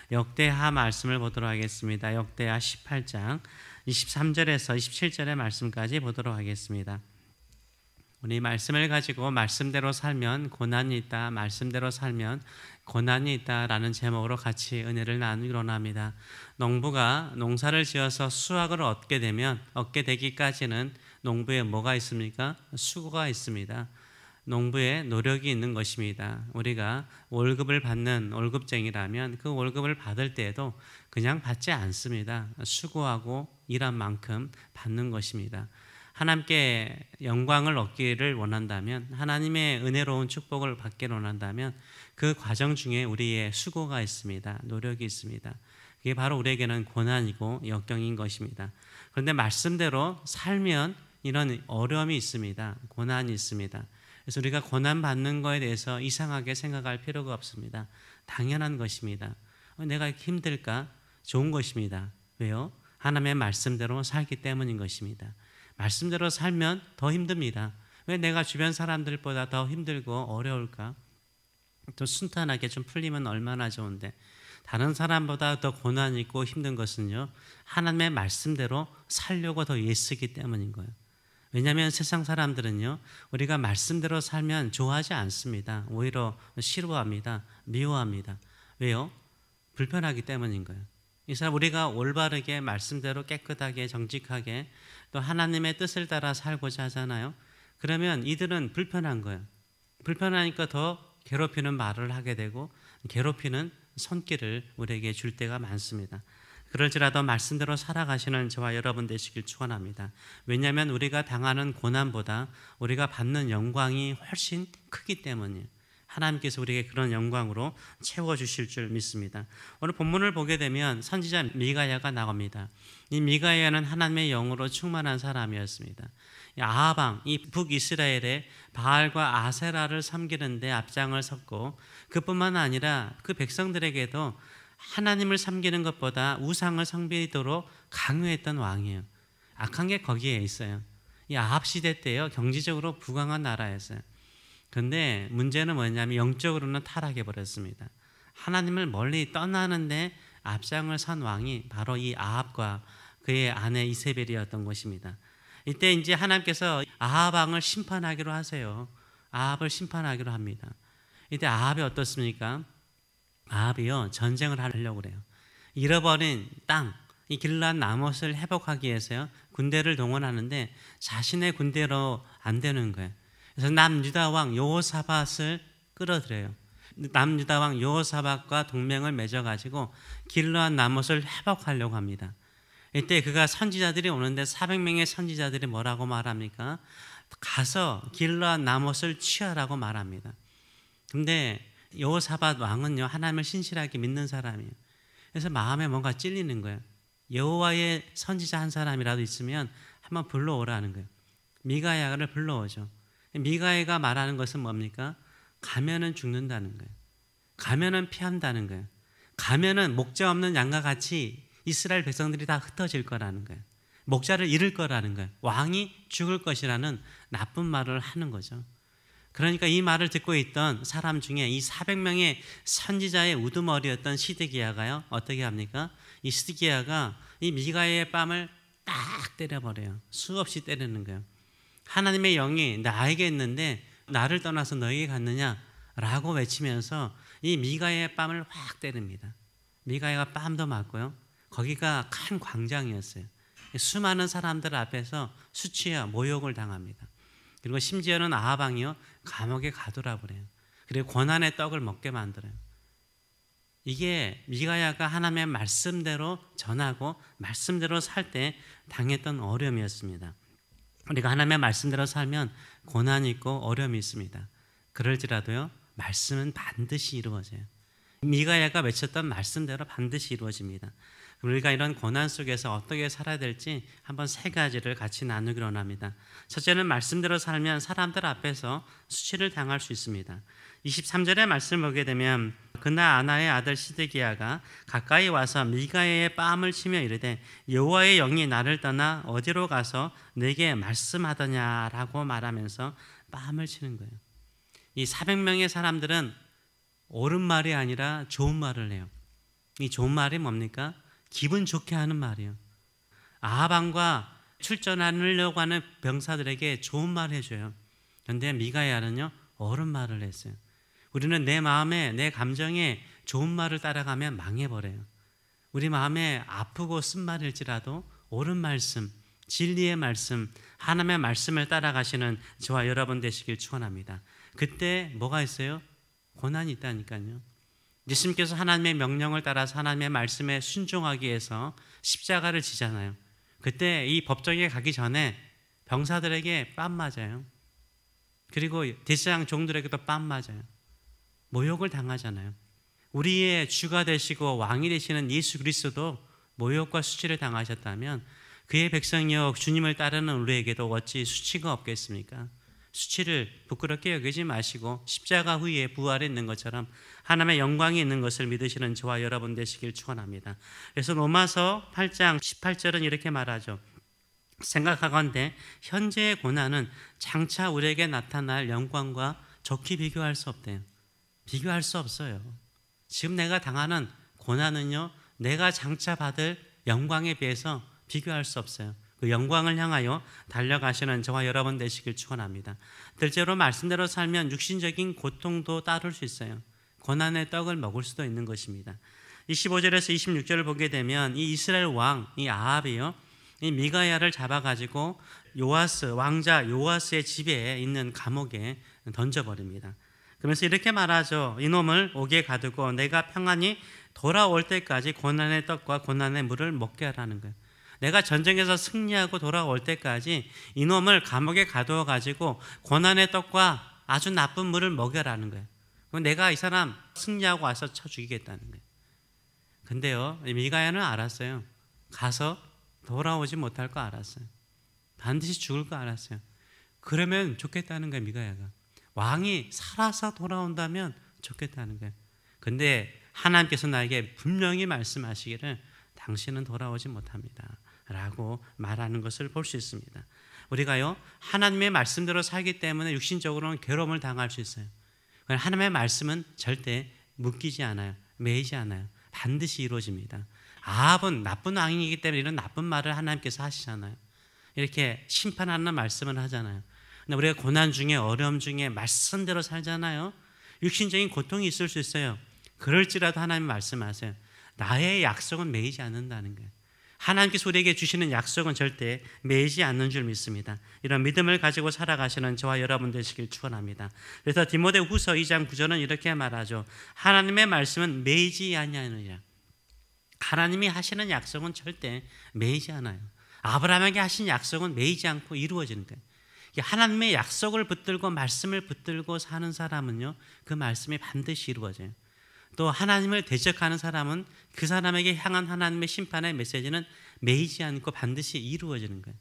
역대하 말씀을 보도록 하겠습니다. 역대하 18장 23절에서 27절의 말씀까지 보도록 하겠습니다. 우리 말씀을 가지고 말씀대로 살면 고난이 있다, 말씀대로 살면 고난이 있다라는 제목으로 같이 은혜를 나누기로 합니다. 농부가 농사를 지어서 수확을 얻게 되기까지는 농부에 뭐가 있습니까? 수고가 있습니다. 농부의 노력이 있는 것입니다. 우리가 월급을 받는 월급쟁이라면 그 월급을 받을 때에도 그냥 받지 않습니다. 수고하고 일한 만큼 받는 것입니다. 하나님께 영광을 얻기를 원한다면, 하나님의 은혜로운 축복을 받기를 원한다면 그 과정 중에 우리의 수고가 있습니다. 노력이 있습니다. 그게 바로 우리에게는 고난이고 역경인 것입니다. 그런데 말씀대로 살면 이런 어려움이 있습니다. 고난이 있습니다. 그래서 우리가 고난받는 거에 대해서 이상하게 생각할 필요가 없습니다. 당연한 것입니다. 내가 힘들까? 좋은 것입니다. 왜요? 하나님의 말씀대로 살기 때문인 것입니다. 말씀대로 살면 더 힘듭니다. 왜 내가 주변 사람들보다 더 힘들고 어려울까? 또 순탄하게 좀 풀리면 얼마나 좋은데, 다른 사람보다 더 고난이 있고 힘든 것은요, 하나님의 말씀대로 살려고 더 애쓰기 때문인 거예요. 왜냐하면 세상 사람들은요, 우리가 말씀대로 살면 좋아하지 않습니다. 오히려 싫어합니다. 미워합니다. 왜요? 불편하기 때문인 거예요. 이 사람 우리가 올바르게 말씀대로 깨끗하게 정직하게 또 하나님의 뜻을 따라 살고자 하잖아요. 그러면 이들은 불편한 거예요. 불편하니까 더 괴롭히는 말을 하게 되고 괴롭히는 손길을 우리에게 줄 때가 많습니다. 그럴지라도 말씀대로 살아가시는 저와 여러분 되시길 축원합니다. 왜냐하면 우리가 당하는 고난보다 우리가 받는 영광이 훨씬 크기 때문이에요. 하나님께서 우리에게 그런 영광으로 채워주실 줄 믿습니다. 오늘 본문을 보게 되면 선지자 미가야가 나옵니다. 이 미가야는 하나님의 영으로 충만한 사람이었습니다. 아합, 이 북이스라엘의 바알과 아세라를 섬기는 데 앞장을 섰고, 그뿐만 아니라 그 백성들에게도 하나님을 섬기는 것보다 우상을 섬기도록 강요했던 왕이에요. 악한 게 거기에 있어요. 이 아합 시대 때요, 경제적으로 부강한 나라였어요. 그런데 문제는 뭐냐면 영적으로는 타락해 버렸습니다. 하나님을 멀리 떠나는데 앞장을 선 왕이 바로 이 아합과 그의 아내 이세벨이었던 것입니다. 이때 이제 하나님께서 아합 왕을 심판하기로 하세요. 아합을 심판하기로 합니다. 이때 아합이 어떻습니까? 아합이요, 전쟁을 하려고 그래요. 잃어버린 땅, 이 길르앗 라못을 회복하기 위해서요, 군대를 동원하는데 자신의 군대로 안 되는 거예요. 그래서 남유다 왕 여호사밧을 끌어들여요. 남유다 왕 여호사밧과 동맹을 맺어가지고 길르앗 라못을 회복하려고 합니다. 이때 그가 선지자들이 오는데 400명의 선지자들이 뭐라고 말합니까? 가서 길르앗 라못을 취하라고 말합니다. 근데 여호사밧 왕은요, 하나님을 신실하게 믿는 사람이에요. 그래서 마음에 뭔가 찔리는 거예요. 여호와의 선지자 한 사람이라도 있으면 한번 불러오라는 거예요. 미가야를 불러오죠. 미가야가 말하는 것은 뭡니까? 가면은 죽는다는 거예요. 가면은 피한다는 거예요. 가면은 목자 없는 양과 같이 이스라엘 백성들이 다 흩어질 거라는 거예요. 목자를 잃을 거라는 거예요. 왕이 죽을 것이라는 나쁜 말을 하는 거죠. 그러니까 이 말을 듣고 있던 사람 중에 이 400명의 선지자의 우두머리였던 시드기야가요, 어떻게 합니까? 이 시드기야가 이 미가야의 뺨을 딱 때려버려요. 수없이 때리는 거예요. 하나님의 영이 나에게 있는데 나를 떠나서 너에게 갔느냐? 라고 외치면서 이 미가야의 뺨을 확 때립니다. 미가야가 뺨도 맞고요, 거기가 큰 광장이었어요. 수많은 사람들 앞에서 수치와 모욕을 당합니다. 그리고 심지어는 아합 왕이요, 감옥에 가두라 그래요. 그리고 고난의 떡을 먹게 만들어요. 이게 미가야가 하나님의 말씀대로 전하고 말씀대로 살 때 당했던 어려움이었습니다. 우리가 하나님의 말씀대로 살면 고난이 있고 어려움이 있습니다. 그럴지라도요, 말씀은 반드시 이루어져요. 미가야가 외쳤던 말씀대로 반드시 이루어집니다. 우리가 이런 고난 속에서 어떻게 살아야 될지 한번 세 가지를 같이 나누기로 합니다. 첫째는 말씀대로 살면 사람들 앞에서 수치를 당할 수 있습니다. 23절의 말씀을 보게 되면 그날 아나의 아들 시드기야가 가까이 와서 미가야의 뺨을 치며 이르되 여호와의 영이 나를 떠나 어디로 가서 내게 말씀하더냐라고 말하면서 뺨을 치는 거예요. 이 400명의 사람들은 옳은 말이 아니라 좋은 말을 해요. 이 좋은 말이 뭡니까? 기분 좋게 하는 말이에요. 아합 왕과 출전하려고 하는 병사들에게 좋은 말을 해줘요. 그런데 미가야는요, 옳은 말을 했어요. 우리는 내 마음에, 내 감정에 좋은 말을 따라가면 망해버려요. 우리 마음에 아프고 쓴 말일지라도 옳은 말씀, 진리의 말씀, 하나님의 말씀을 따라가시는 저와 여러분 되시길 축원합니다. 그때 뭐가 있어요? 고난이 있다니까요. 예수님께서 하나님의 명령을 따라서 하나님의 말씀에 순종하기 위해서 십자가를 지잖아요. 그때 이 법정에 가기 전에 병사들에게 뺨 맞아요. 그리고 대제사장 종들에게도 뺨 맞아요. 모욕을 당하잖아요. 우리의 주가 되시고 왕이 되시는 예수 그리스도도 모욕과 수치를 당하셨다면 그의 백성이여 주님을 따르는 우리에게도 어찌 수치가 없겠습니까? 수치를 부끄럽게 여기지 마시고 십자가 후에 부활에 있는 것처럼 하나님의 영광이 있는 것을 믿으시는 저와 여러분 되시길 축원합니다. 그래서 로마서 8장 18절은 이렇게 말하죠. 생각하건대 현재의 고난은 장차 우리에게 나타날 영광과 좋게 비교할 수 없대요. 비교할 수 없어요. 지금 내가 당하는 고난은요, 내가 장차 받을 영광에 비해서 비교할 수 없어요. 그 영광을 향하여 달려가시는 저와 여러분 되시길 축원합니다. 실제로 말씀대로 살면 육신적인 고통도 따를 수 있어요. 고난의 떡을 먹을 수도 있는 것입니다. 25절에서 26절을 보게 되면 이 이스라엘 왕, 이 아합이요, 이 미가야를 잡아가지고 요아스, 왕자 요아스의 집에 있는 감옥에 던져버립니다. 그러면서 이렇게 말하죠. 이놈을 옥에 가두고 내가 평안히 돌아올 때까지 고난의 떡과 고난의 물을 먹게 하라는 거예요. 내가 전쟁에서 승리하고 돌아올 때까지 이놈을 감옥에 가두어 가지고 고난의 떡과 아주 나쁜 물을 먹여라는 거예요. 그럼 내가 이 사람 승리하고 와서 쳐 죽이겠다는 거예요. 근데요, 미가야는 알았어요. 가서 돌아오지 못할 거 알았어요. 반드시 죽을 거 알았어요. 그러면 좋겠다는 거예요, 미가야가. 왕이 살아서 돌아온다면 좋겠다는 거예요. 근데 하나님께서 나에게 분명히 말씀하시기를 당신은 돌아오지 못합니다 라고 말하는 것을 볼 수 있습니다. 우리가요, 하나님의 말씀대로 살기 때문에 육신적으로는 괴로움을 당할 수 있어요. 하나님의 말씀은 절대 묶이지 않아요. 매이지 않아요. 반드시 이루어집니다. 아합은 나쁜 왕이기 때문에 이런 나쁜 말을 하나님께서 하시잖아요. 이렇게 심판하는 말씀을 하잖아요. 근데 우리가 고난 중에, 어려움 중에 말씀대로 살잖아요. 육신적인 고통이 있을 수 있어요. 그럴지라도 하나님 말씀하세요. 나의 약속은 매이지 않는다는 거예요. 하나님께서 우리에게 주시는 약속은 절대 매이지 않는 줄 믿습니다. 이런 믿음을 가지고 살아가시는 저와 여러분 되시길 축원합니다. 그래서 디모데후서 2장 9절은 이렇게 말하죠. 하나님의 말씀은 매이지 아니하느니라. 하나님이 하시는 약속은 절대 매이지 않아요. 아브라함에게 하신 약속은 매이지 않고 이루어지는 거예요. 하나님의 약속을 붙들고 말씀을 붙들고 사는 사람은요, 그 말씀이 반드시 이루어져요. 또 하나님을 대적하는 사람은 그 사람에게 향한 하나님의 심판의 메시지는 매이지 않고 반드시 이루어지는 거예요.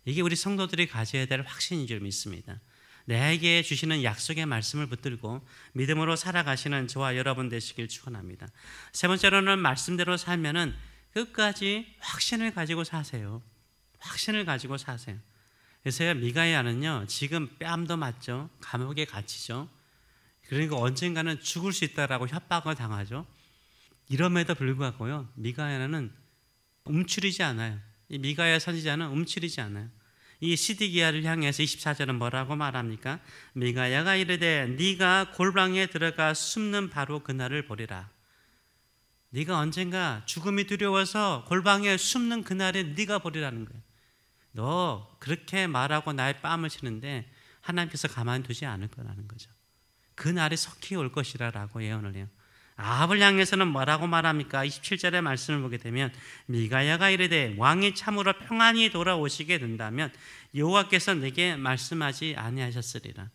이게 우리 성도들이 가져야 될 확신인 줄 믿습니다. 내게 주시는 약속의 말씀을 붙들고 믿음으로 살아가시는 저와 여러분 되시길 축원합니다. 세 번째로는 말씀대로 살면은 끝까지 확신을 가지고 사세요. 확신을 가지고 사세요. 그래서 미가야는요, 지금 뺨도 맞죠. 감옥에 갇히죠. 그러니까 언젠가는 죽을 수 있다라고 협박을 당하죠. 이럼에도 불구하고요, 미가야는 움츠리지 않아요. 이 미가야 선지자는 움츠리지 않아요. 이 시드기야를 향해서 24절은 뭐라고 말합니까? 미가야가 이르되 네가 골방에 들어가 숨는 바로 그날을 보리라. 네가 언젠가 죽음이 두려워서 골방에 숨는 그날에 네가 보리라는 거예요. 너 그렇게 말하고 나의 뺨을 치는데 하나님께서 가만히 두지 않을 거라는 거죠. 그 날이 속히 올 것이라고 예언을 해요. 아합을 향해서는 뭐라고 말합니까? 27절의 말씀을 보게 되면 미가야가 이르되 왕이 참으로 평안히 돌아오시게 된다면 여호와께서 내게 말씀하지 아니하셨으리라.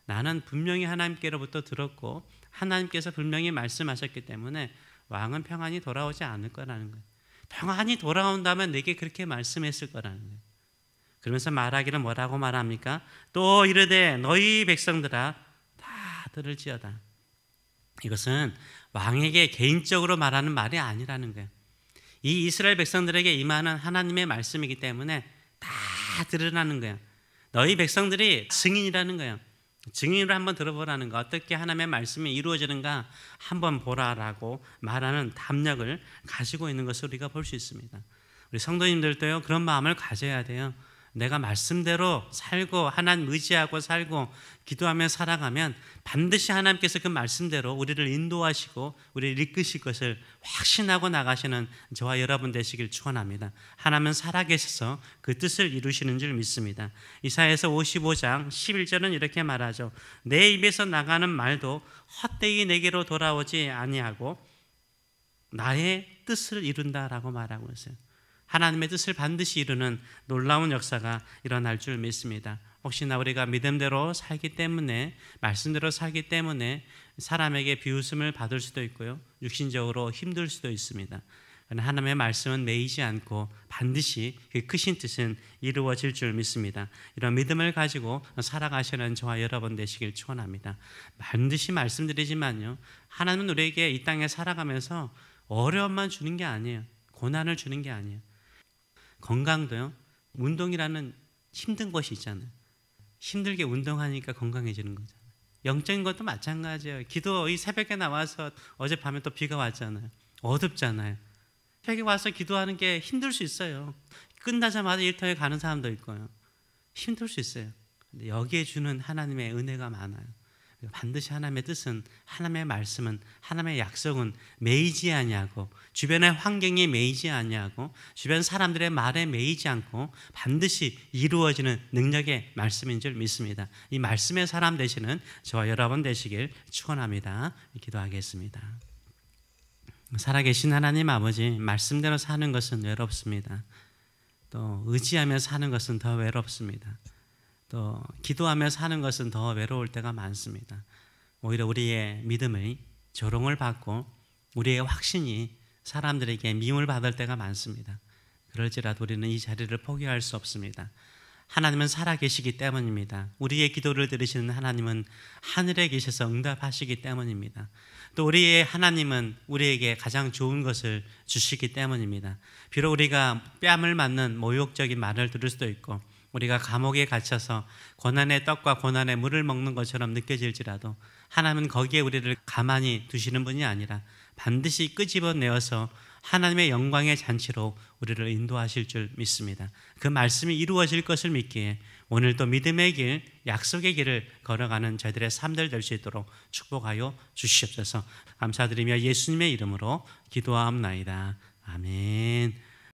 나는 분명히 하나님께로부터 들었고 하나님께서 분명히 말씀하셨기 때문에 왕은 평안히 돌아오지 않을 거라는 거예요. 평안히 돌아온다면 내게 그렇게 말씀했을 거라는 거예요. 그러면서 말하기는 뭐라고 말합니까? 또 이르되 너희 백성들아 다 들을지어다. 이것은 왕에게 개인적으로 말하는 말이 아니라는 거예요. 이 이스라엘 백성들에게 임하는 하나님의 말씀이기 때문에 다 들으라는 거예요. 너희 백성들이 증인이라는 거예요. 증인으로 한번 들어보라는 거, 어떻게 하나님의 말씀이 이루어지는가 한번 보라라고 말하는 담력을 가지고 있는 것을 우리가 볼 수 있습니다. 우리 성도님들도요, 그런 마음을 가져야 돼요. 내가 말씀대로 살고 하나님 의지하고 살고 기도하며 살아가면 반드시 하나님께서 그 말씀대로 우리를 인도하시고 우리를 이끄실 것을 확신하고 나가시는 저와 여러분 되시길 축원합니다. 하나님은 살아계셔서 그 뜻을 이루시는 줄 믿습니다. 이사야서 55장 11절은 이렇게 말하죠. 내 입에서 나가는 말도 헛되이 내게로 돌아오지 아니하고 나의 뜻을 이룬다라고 말하고 있어요. 하나님의 뜻을 반드시 이루는 놀라운 역사가 일어날 줄 믿습니다. 혹시나 우리가 믿음대로 살기 때문에, 말씀대로 살기 때문에 사람에게 비웃음을 받을 수도 있고요, 육신적으로 힘들 수도 있습니다. 그러나 하나님의 말씀은 매이지 않고 반드시 그 크신 뜻은 이루어질 줄 믿습니다. 이런 믿음을 가지고 살아가시는 저와 여러분 되시길 축원합니다. 반드시 말씀드리지만요, 하나님은 우리에게 이 땅에 살아가면서 어려움만 주는 게 아니에요. 고난을 주는 게 아니에요. 건강도요, 운동이라는 힘든 것이 있잖아요. 힘들게 운동하니까 건강해지는 거잖아요. 영적인 것도 마찬가지예요. 기도 이 새벽에 나와서 어젯밤에 또 비가 왔잖아요. 어둡잖아요. 새벽에 와서 기도하는 게 힘들 수 있어요. 끝나자마자 일터에 가는 사람도 있고요. 힘들 수 있어요. 근데 여기에 주는 하나님의 은혜가 많아요. 반드시 하나님의 뜻은, 하나님의 말씀은, 하나님의 약속은 매이지 아니하고, 주변의 환경에 매이지 아니하고, 주변 사람들의 말에 매이지 않고 반드시 이루어지는 능력의 말씀인 줄 믿습니다. 이 말씀의 사람 되시는 저와 여러분 되시길 축원합니다. 기도하겠습니다. 살아계신 하나님 아버지, 말씀대로 사는 것은 외롭습니다. 또 의지하며 사는 것은 더 외롭습니다. 또 기도하며 사는 것은 더 외로울 때가 많습니다. 오히려 우리의 믿음의 조롱을 받고 우리의 확신이 사람들에게 미움을 받을 때가 많습니다. 그럴지라도 우리는 이 자리를 포기할 수 없습니다. 하나님은 살아계시기 때문입니다. 우리의 기도를 들으시는 하나님은 하늘에 계셔서 응답하시기 때문입니다. 또 우리의 하나님은 우리에게 가장 좋은 것을 주시기 때문입니다. 비록 우리가 뺨을 맞는 모욕적인 말을 들을 수도 있고, 우리가 감옥에 갇혀서 고난의 떡과 고난의 물을 먹는 것처럼 느껴질지라도 하나님은 거기에 우리를 가만히 두시는 분이 아니라 반드시 끄집어내어서 하나님의 영광의 잔치로 우리를 인도하실 줄 믿습니다. 그 말씀이 이루어질 것을 믿기에 오늘도 믿음의 길, 약속의 길을 걸어가는 저희들의 삶들 될 수 있도록 축복하여 주시옵소서. 감사드리며 예수님의 이름으로 기도하옵나이다. 아멘.